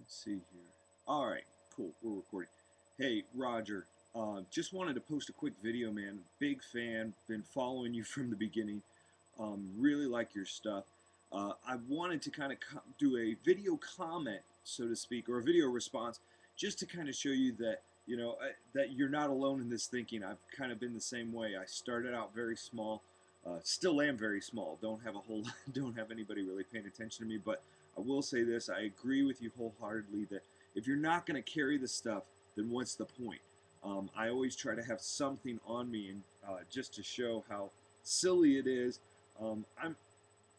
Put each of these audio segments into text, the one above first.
Let's see here. All right, cool. We're recording. Hey, Roger. Just wanted to post a quick video, man. Big fan. Been following you from the beginning. Really like your stuff. I wanted to kind of do a video comment, so to speak, or a video response, just to kind of show you that that you're not alone in this thinking. I've kind of been the same way. I started out very small. Still am very small. Don't have a whole, don't have anybody really paying attention to me, but I will say this, I agree with you wholeheartedly that if you're not going to carry the stuff, then what's the point? I always try to have something on me, and just to show how silly it is. I'm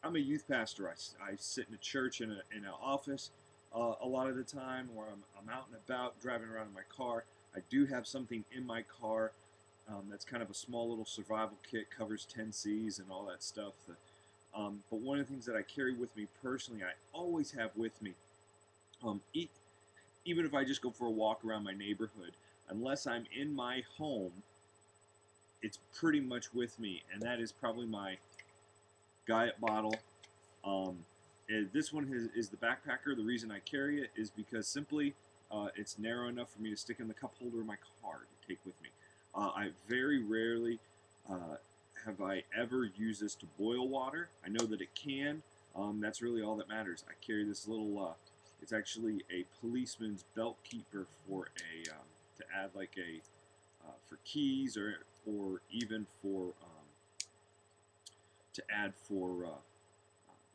a youth pastor. I sit in a church in an office a lot of the time, or I'm out and about driving around in my car. I do have something in my car that's kind of a small little survival kit, covers 10 Cs and all that stuff. But one of the things that I carry with me personally, I always have with me, um, e- even if I just go for a walk around my neighborhood, unless I'm in my home, it's pretty much with me, and that is probably my Guyot bottle. Um, this one is the backpacker. The reason I carry it is because simply it's narrow enough for me to stick in the cup holder of my car to take with me. I very rarely uh, have I ever used this to boil water. I know that it can. That's really all that matters. I carry this little. It's actually a policeman's belt keeper for a to add like a for keys or even for to add for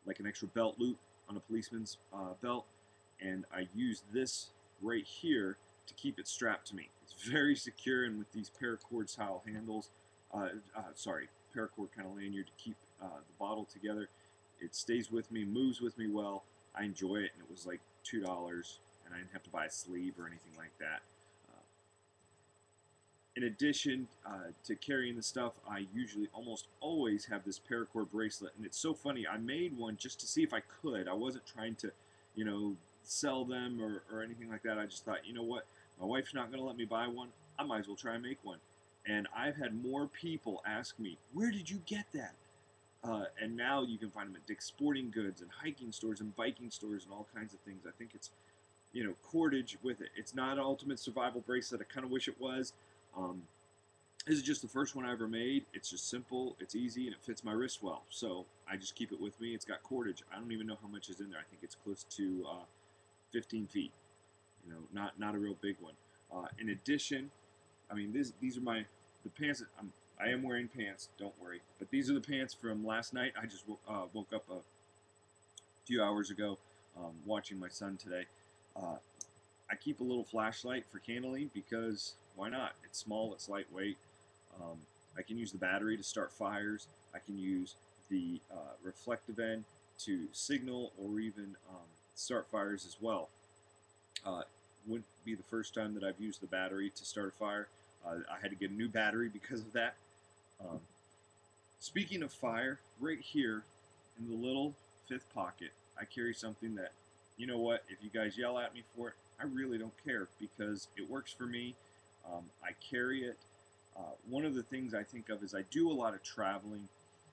like an extra belt loop on a policeman's belt, and I use this right here to keep it strapped to me. It's very secure, and with these paracord style handles, sorry, paracord kind of lanyard to keep the bottle together, it stays with me, moves with me well. I enjoy it, and it was like $2, and I didn't have to buy a sleeve or anything like that. Uh, in addition to carrying the stuff, I usually almost always have this paracord bracelet, and it's so funny. I made one just to see if I could. I wasn't trying to, you know, sell them or anything like that. I just thought, you know what, my wife's not going to let me buy one. I might as well try and make one. And I've had more people ask me, "Where did you get that?" And now you can find them at Dick's Sporting Goods and hiking stores and biking stores and all kinds of things. I think it's cordage with it. It's not an ultimate survival bracelet. I kind of wish it was. Um, this is just the first one I ever made. It's just simple, it's easy, and it fits my wrist well. So I just keep it with me. It's got cordage. I don't even know how much is in there. I think it's close to 15 feet. Not a real big one. In addition, I mean, these are the pants. I am wearing pants. Don't worry. But these are the pants from last night. I just woke up a few hours ago, watching my son today. Uh, I keep a little flashlight for candling because why not? It's small, it's lightweight. Um, I can use the battery to start fires. I can use the reflective end to signal or even start fires as well. Uh, wouldn't be the first time that I've used the battery to start a fire. I had to get a new battery because of that. Um, Speaking of fire, right here in the little fifth pocket, I carry something that, you know what, if you guys yell at me for it, I really don't care because it works for me. I carry it. One of the things I think of is I do a lot of traveling,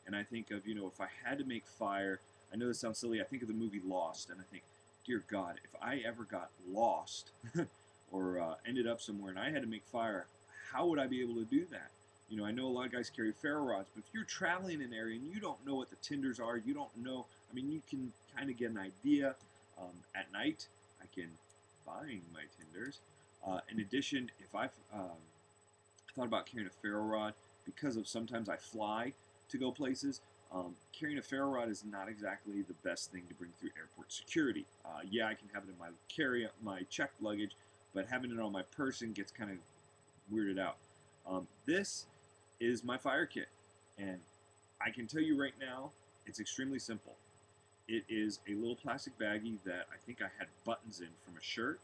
and I think of, if I had to make fire, I know this sounds silly, I think of the movie Lost, and I think, dear God, if I ever got lost or ended up somewhere and I had to make fire, how would I be able to do that? I know a lot of guys carry ferro rods, but if you're traveling in an area and you don't know what the tinders are, you don't know. I mean, you can kind of get an idea. At night, I can find my tinders. In addition, if I've thought about carrying a ferro rod, because of sometimes I fly to go places, carrying a ferro rod is not exactly the best thing to bring through airport security. Yeah, I can have it in my checked luggage, but having it on my person gets kind of weirded out. This is my fire kit, and I can tell you right now, it's extremely simple. It is a little plastic baggie that I think I had buttons in from a shirt,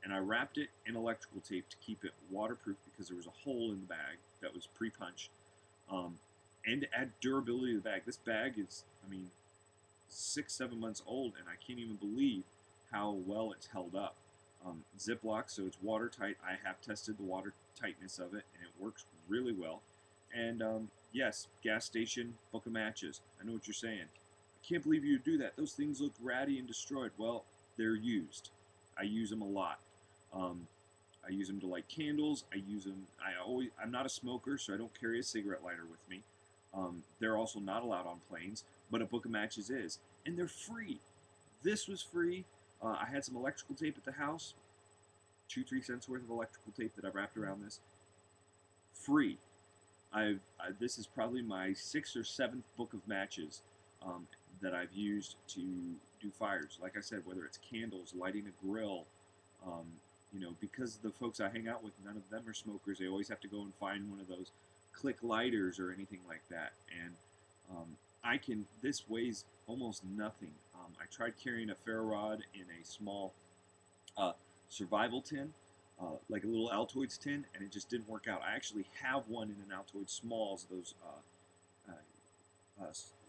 and I wrapped it in electrical tape to keep it waterproof because there was a hole in the bag that was pre-punched, um, and to add durability to the bag. This bag is, I mean, 6, 7 months old, and I can't even believe how well it's held up. Ziploc, so it's watertight. I have tested the water tightness of it, and it works really well. And yes, gas station book of matches. I know what you're saying. I can't believe you would do that. Those things look ratty and destroyed. Well, they're used. I use them a lot. Um, I use them to light candles. I use them. I'm not a smoker, so I don't carry a cigarette lighter with me. They're also not allowed on planes, but a book of matches is, and they're free. This was free. I had some electrical tape at the house, 2-3 cents worth of electrical tape that I wrapped around this. Free. This is probably my 6th or 7th book of matches um, that I've used to do fires. Like I said, whether it's candles, lighting a grill, um, because the folks I hang out with, none of them are smokers. They always have to go and find one of those click lighters or anything like that. And this weighs almost nothing. I tried carrying a ferro rod in a small uh, survival tin, like a little Altoids tin, and it just didn't work out. I actually have one in an Altoid Smalls, those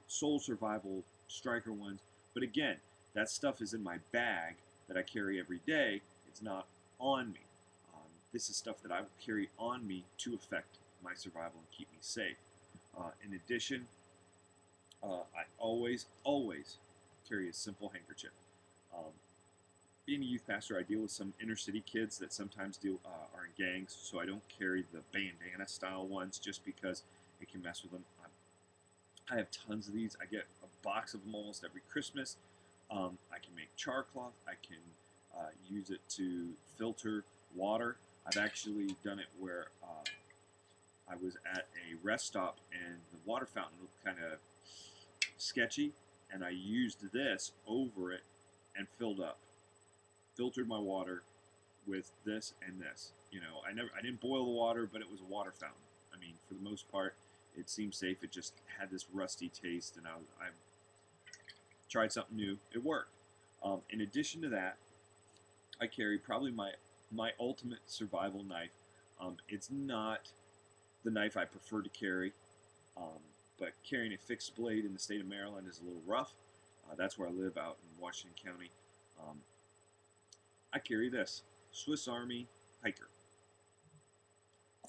Soul Survival Striker ones. But again, that stuff is in my bag that I carry every day. It's not on me. This is stuff that I will carry on me to affect my survival and keep me safe. In addition, I always carry a simple handkerchief. Um, Being a youth pastor, I deal with some inner city kids that sometimes are in gangs, so I don't carry the bandana style ones just because it can mess with them. I have tons of these. I get a box of them almost every Christmas. I can make char cloth. I can use it to filter water. I've actually done it where I was at a rest stop and the water fountain looked kind of sketchy, and I used this over it and filtered my water with this and this. I didn't boil the water, but it was a water fountain. I mean, for the most part, it seemed safe. It just had this rusty taste, and I tried something new. It worked. In addition to that, I carry probably my ultimate survival knife. It's not the knife I prefer to carry, um, but carrying a fixed blade in the state of Maryland is a little rough. That's where I live, out in Washington County. Um, I carry this Swiss Army Hiker.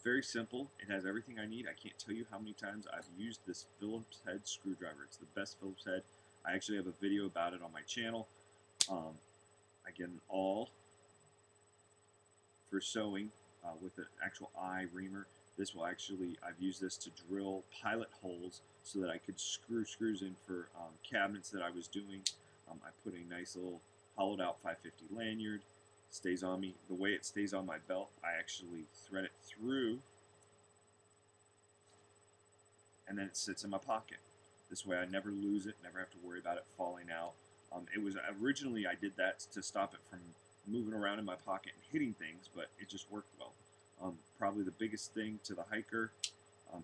Very simple. It has everything I need. I can't tell you how many times I've used this Phillips head screwdriver. It's the best Phillips head. I actually have a video about it on my channel. I get an awl for sewing with an actual eye reamer. I've used this to drill pilot holes so that I could screw screws in for cabinets that I was doing. I put a nice little hollowed out 550 lanyard. Stays on me. The way it stays on my belt, I actually thread it through, and then it sits in my pocket. This way I never lose it, never have to worry about it falling out. It was originally, I did that to stop it from moving around in my pocket and hitting things, but it just worked well. Probably the biggest thing to the hiker,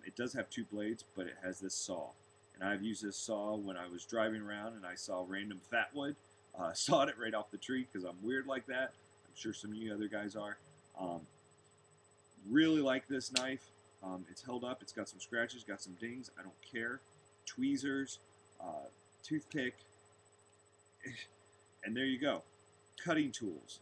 it does have 2 blades, but it has this saw. And I've used this saw when I was driving around and I saw random fatwood. Sawed it right off the tree because I'm weird like that. I'm sure some of you other guys are. Really like this knife. It's held up. It's got some scratches, got some dings. I don't care. Tweezers, toothpick, and there you go. Cutting tools.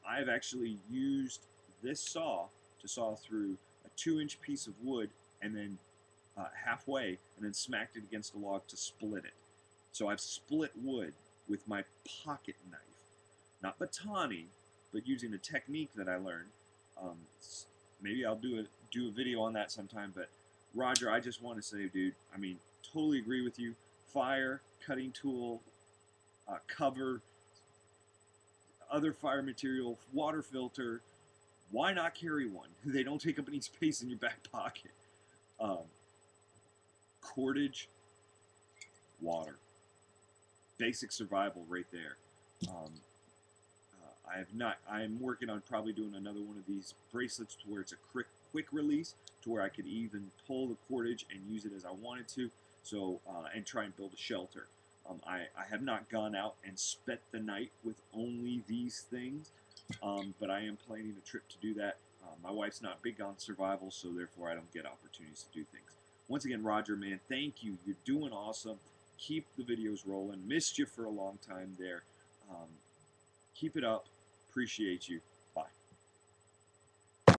I've actually used this saw to saw through a 2-inch piece of wood and then halfway and then smacked it against a log to split it. So I've split wood with my pocket knife. Not batoning, but using a technique that I learned. Maybe I'll do a video on that sometime, but Roger, I just want to say, dude, I mean, totally agree with you. Fire, cutting tool, cover, other fire material, water filter. Why not carry one? They don't take up any space in your back pocket. Cordage, water. Basic survival right there. I'm working on probably doing another one of these bracelets to where it's a quick release, to where I could even pull the cordage and use it as I wanted to, so and try and build a shelter. I have not gone out and spent the night with only these things, but I am planning a trip to do that. My wife's not big on survival, so therefore I don't get opportunities to do things. Once again, Roger, man, thank you. You're doing awesome. Keep the videos rolling. Missed you for a long time there. Keep it up. Appreciate you.